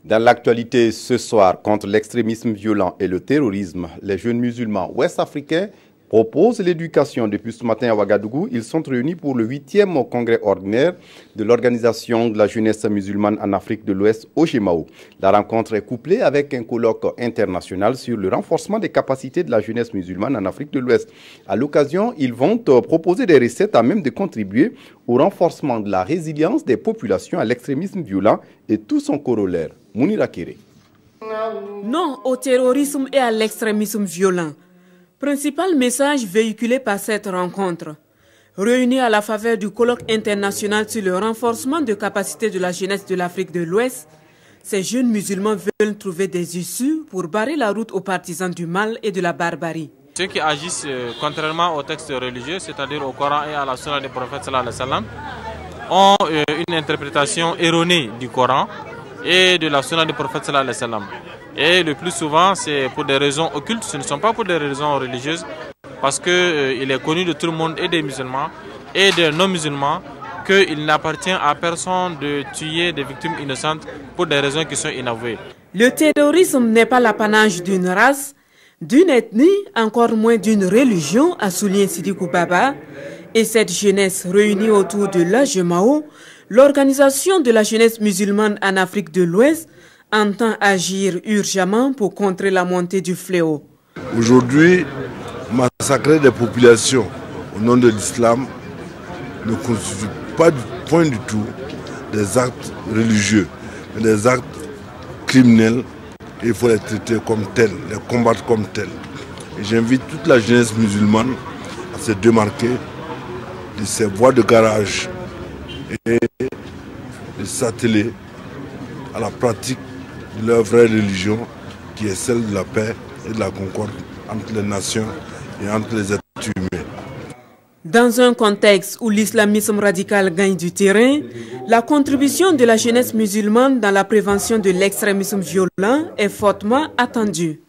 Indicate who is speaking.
Speaker 1: Dans l'actualité ce soir, contre l'extrémisme violent et le terrorisme, les jeunes musulmans ouest-africains proposent l'éducation. Depuis ce matin à Ouagadougou, ils sont réunis pour le 8e congrès ordinaire de l'Organisation de la jeunesse musulmane en Afrique de l'Ouest au GEMAO. La rencontre est couplée avec un colloque international sur le renforcement des capacités de la jeunesse musulmane en Afrique de l'Ouest. À l'occasion, ils vont proposer des recettes à même de contribuer au renforcement de la résilience des populations à l'extrémisme violent et tout son corollaire. Mounira Kéré.
Speaker 2: Non au terrorisme et à l'extrémisme violent. Principal message véhiculé par cette rencontre. Réunis à la faveur du colloque international sur le renforcement de capacités de la jeunesse de l'Afrique de l'Ouest, ces jeunes musulmans veulent trouver des issues pour barrer la route aux partisans du mal et de la barbarie.
Speaker 3: Ceux qui agissent contrairement aux textes religieux, c'est-à-dire au Coran et à la Sunna du prophète sallallahu alayhi wa sallam, ont une interprétation erronée du Coran et de la Sunna du prophète sallallahu alayhi wa sallam. Et le plus souvent, c'est pour des raisons occultes, ce ne sont pas pour des raisons religieuses, parce qu'il est connu de tout le monde, et des musulmans et des non-musulmans, qu'il n'appartient à personne de tuer des victimes innocentes pour des raisons qui sont inavouées.
Speaker 2: Le terrorisme n'est pas l'apanage d'une race, d'une ethnie, encore moins d'une religion, a souligné Sidiki Baba. Et cette jeunesse réunie autour de la GEMAO, l'Organisation de la jeunesse musulmane en Afrique de l'Ouest, entend agir urgemment pour contrer la montée du fléau.
Speaker 4: Aujourd'hui, massacrer des populations au nom de l'islam ne constitue pas du point du tout des actes religieux, mais des actes criminels. Il faut les traiter comme tels, les combattre comme tels. Et j'invite toute la jeunesse musulmane à se démarquer de ces voies de garage et de s'atteler à la pratique de leur vraie religion, qui est celle de la paix et de la concorde entre les nations et entre les êtres humains.
Speaker 2: Dans un contexte où l'islamisme radical gagne du terrain, la contribution de la jeunesse musulmane dans la prévention de l'extrémisme violent est fortement attendue.